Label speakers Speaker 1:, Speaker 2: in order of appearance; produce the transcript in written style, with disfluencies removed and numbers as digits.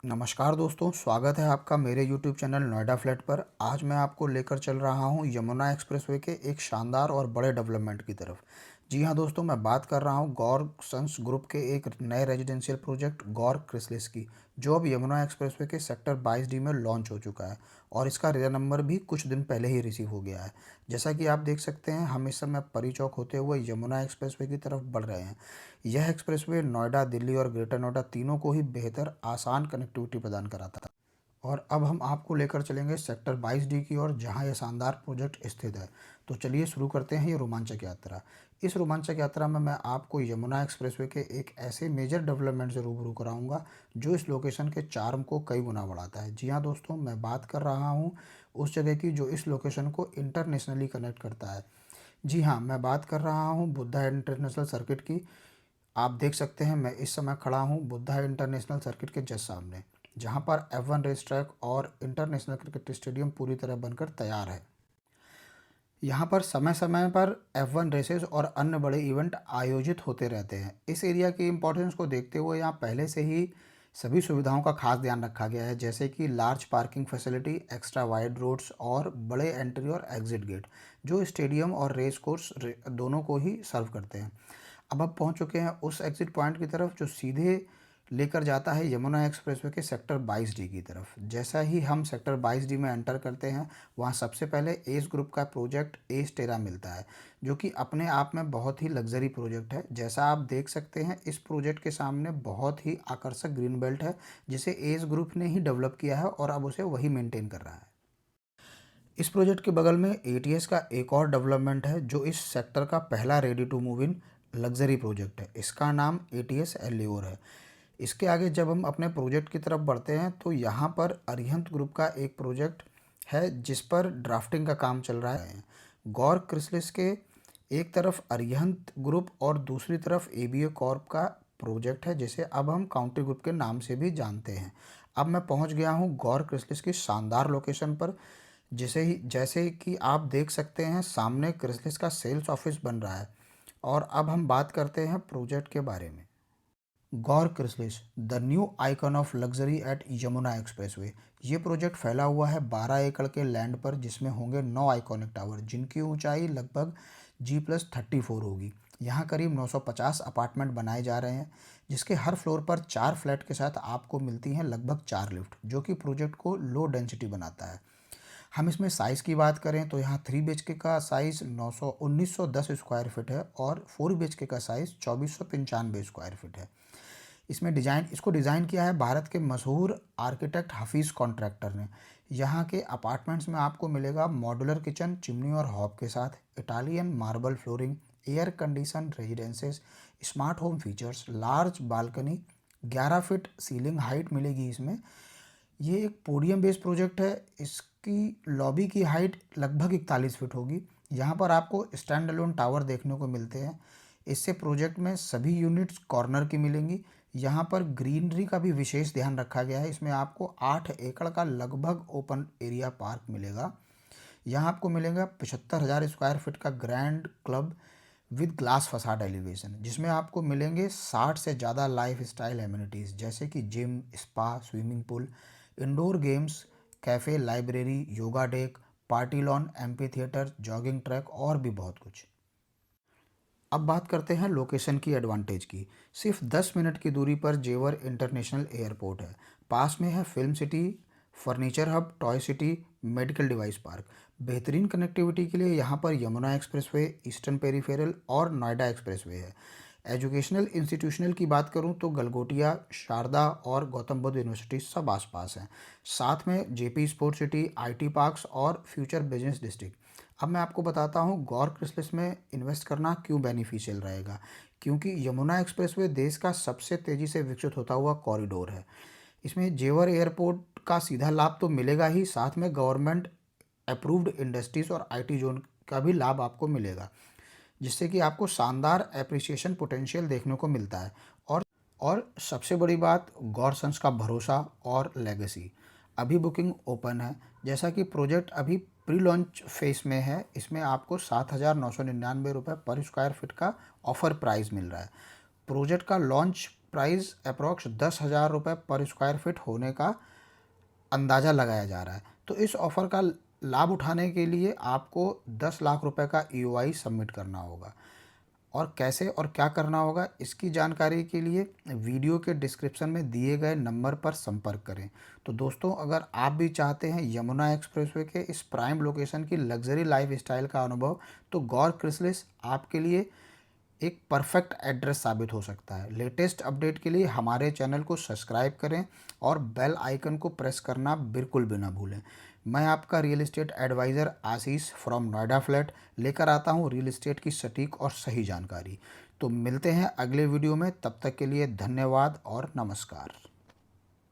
Speaker 1: नमस्कार दोस्तों, स्वागत है आपका मेरे YouTube चैनल नोएडा फ्लैट पर। आज मैं आपको लेकर चल रहा हूं यमुना एक्सप्रेसवे के एक शानदार और बड़े डेवलपमेंट की तरफ। जी हां दोस्तों, मैं बात कर रहा हूं गौर सन्स ग्रुप के एक नए रेजिडेंशियल प्रोजेक्ट गौर क्रिसलिस की, जो अब यमुना एक्सप्रेसवे के सेक्टर 22D में लॉन्च हो चुका है और इसका रेरा नंबर भी कुछ दिन पहले ही रिसीव हो गया है। जैसा कि आप देख सकते हैं, हम इस समय परी चौक होते हुए यमुना एक्सप्रेसवे की तरफ बढ़ रहे हैं। यह एक्सप्रेसवे नोएडा, दिल्ली और ग्रेटर नोएडा तीनों को ही बेहतर आसान कनेक्टिविटी प्रदान कराता है। और अब हम आपको लेकर चलेंगे सेक्टर 22D की ओर, जहां यह शानदार प्रोजेक्ट स्थित है। तो चलिए शुरू करते हैं ये रोमांचक यात्रा। इस रोमांचक यात्रा में मैं आपको यमुना एक्सप्रेसवे के एक ऐसे मेजर डेवलपमेंट से रूबरू कराऊंगा जो इस लोकेशन के चार्म को कई गुना बढ़ाता है। जी हाँ दोस्तों, मैं बात कर रहा हूँ उस जगह की जो इस लोकेशन को इंटरनेशनली कनेक्ट करता है। जी हाँ, मैं बात कर रहा हूँ बुद्धा इंटरनेशनल सर्किट की। आप देख सकते हैं, मैं इस समय खड़ा हूँ बुद्धा इंटरनेशनल सर्किट के जस्ट सामने, जहाँ पर F1 रेस ट्रैक और इंटरनेशनल क्रिकेट स्टेडियम पूरी तरह बनकर तैयार है। यहाँ पर समय समय पर F1 रेसेस और अन्य बड़े इवेंट आयोजित होते रहते हैं। इस एरिया की इम्पोर्टेंस को देखते हुए यहाँ पहले से ही सभी सुविधाओं का खास ध्यान रखा गया है, जैसे कि large parking facility, extra wide roads और बड़े एंट्री और एग्जिट गेट, जो स्टेडियम और रेस कोर्स दोनों को ही सर्व करते हैं। अब पहुंच चुके हैं उस एग्जिट पॉइंट की तरफ जो सीधे लेकर जाता है यमुना एक्सप्रेसवे के सेक्टर 22D की तरफ। जैसा ही हम सेक्टर 22D में एंटर करते हैं, वहाँ सबसे पहले एस ग्रुप का प्रोजेक्ट एस टेरा मिलता है, जो कि अपने आप में बहुत ही लग्जरी प्रोजेक्ट है। जैसा आप देख सकते हैं, इस प्रोजेक्ट के सामने बहुत ही आकर्षक ग्रीन बेल्ट है, जिसे एस ग्रुप ने ही डेवलप किया है और अब उसे वही मेंटेन कर रहा है। इस प्रोजेक्ट के बगल में एटीएस का एक और डेवलपमेंट है, जो इस सेक्टर का पहला ready to move in luxury project है। इसका नाम एटीएस एलियोर है। इसके आगे जब हम अपने प्रोजेक्ट की तरफ बढ़ते हैं, तो यहाँ पर अरिहंत ग्रुप का एक प्रोजेक्ट है जिस पर ड्राफ्टिंग का काम चल रहा है। गौर क्रिसलिस के एक तरफ अरिहंत ग्रुप और दूसरी तरफ एबीए कॉर्प का प्रोजेक्ट है, जिसे अब हम काउंटी ग्रुप के नाम से भी जानते हैं। अब मैं पहुंच गया हूं गौर क्रिसलिस की शानदार लोकेशन पर। जैसे कि आप देख सकते हैं, सामने क्रिसलिस का सेल्स ऑफिस बन रहा है। और अब हम बात करते हैं प्रोजेक्ट के बारे में। Gaur Chrysalis, the new icon of luxury at Yamuna expressway. ये प्रोजेक्ट फैला हुआ है 12 एकड़ के लैंड पर, जिसमें होंगे 9 आइकॉनिक टावर, जिनकी ऊंचाई लगभग G+34 होगी। यहाँ करीब 950 अपार्टमेंट बनाए जा रहे हैं, जिसके हर फ्लोर पर 4 फ्लैट के साथ आपको मिलती हैं लगभग 4 लिफ्ट, जो कि प्रोजेक्ट को लो डेंसिटी बनाता है। हम इसमें साइज़ की बात करें तो यहाँ 3 BHK का साइज़ 1910 स्क्वायर फीट है और 4 BHK का साइज़ 2495 स्क्वायर फीट है। इसको डिज़ाइन किया है भारत के मशहूर आर्किटेक्ट हफीज़ कॉन्ट्रैक्टर ने। यहाँ के अपार्टमेंट्स में आपको मिलेगा मॉड्यूलर किचन, चिमनी और हॉब के साथ, Italian marble flooring, air condition residences, smart home features, large balcony, 11 feet ceiling height मिलेगी इसमें। ये एक पोडियम बेस्ड प्रोजेक्ट है। इसकी लॉबी की हाइट लगभग 41 फीट होगी। यहाँ पर आपको स्टैंड अलोन टावर देखने को मिलते हैं। इससे प्रोजेक्ट में सभी यूनिट्स कॉर्नर की मिलेंगी। यहाँ पर ग्रीनरी का भी विशेष ध्यान रखा गया है। इसमें आपको 8 एकड़ का लगभग ओपन एरिया पार्क मिलेगा। यहाँ आपको मिलेगा 75,000 स्क्वायर फीट का grand club with glass facade elevation, जिसमें आपको मिलेंगे 60 से ज़्यादा लाइफ स्टाइल एम्यूनिटीज़, जैसे कि gym, spa, swimming pool, indoor games, cafe, library, yoga deck, party lawn, amphi theatre, jogging track और भी बहुत कुछ। अब बात करते हैं लोकेशन की एडवांटेज की। सिर्फ 10 मिनट की दूरी पर जेवर इंटरनेशनल एयरपोर्ट है। पास में है film city, furniture hub, toy city, medical device park. बेहतरीन कनेक्टिविटी के लिए यहाँ पर यमुना एक्सप्रेसवे, ईस्टर्न पेरीफेरल और नोएडा एक्सप्रेसवे है। एजुकेशनल इंस्टीट्यूशनल की बात करूँ तो गलगोटिया, शारदा और गौतम बुद्ध यूनिवर्सिटी सब आसपास हैं। साथ में JP sport city, IT parks और फ्यूचर बिजनेस डिस्ट्रिक्ट। अब मैं आपको बताता हूँ गौर क्रिसलिस में इन्वेस्ट करना क्यों बेनिफिशियल रहेगा। क्योंकि यमुना एक्सप्रेसवे देश का सबसे तेज़ी से विकसित होता हुआ कॉरिडोर है। इसमें जेवर एयरपोर्ट का सीधा लाभ तो मिलेगा ही, साथ में गवर्नमेंट अप्रूव्ड इंडस्ट्रीज़ और आईटी जोन का भी लाभ आपको मिलेगा, जिससे कि आपको शानदार एप्रिसिएशन पोटेंशियल देखने को मिलता है। और सबसे बड़ी बात, गॉरसन्स का भरोसा और लेगेसी। अभी बुकिंग ओपन है। जैसा कि प्रोजेक्ट अभी प्री लॉन्च फेस में है, इसमें आपको 7,999 रुपये पर स्क्वायर फीट का ऑफर प्राइस मिल रहा है। प्रोजेक्ट का लॉन्च प्राइस अप्रॉक्स 10,000 रुपये पर स्क्वायर फीट होने का अंदाज़ा लगाया जा रहा है। तो इस ऑफ़र का लाभ उठाने के लिए आपको 10 लाख रुपए का ईओआई सबमिट करना होगा। और कैसे और क्या करना होगा, इसकी जानकारी के लिए वीडियो के डिस्क्रिप्शन में दिए गए नंबर पर संपर्क करें। तो दोस्तों, अगर आप भी चाहते हैं यमुना एक्सप्रेसवे के इस प्राइम लोकेशन की लग्जरी लाइफस्टाइल का अनुभव, तो गौर क्रिसलिस आपके लिए एक परफेक्ट एड्रेस साबित हो सकता है। लेटेस्ट अपडेट के लिए हमारे चैनल को सब्सक्राइब करें और बेल आइकन को प्रेस करना बिल्कुल भी ना भूलें। मैं आपका real estate advisor Ashish from Noida flat लेकर आता हूँ रियल एस्टेट की सटीक और सही जानकारी। तो मिलते हैं अगले वीडियो में, तब तक के लिए धन्यवाद और नमस्कार।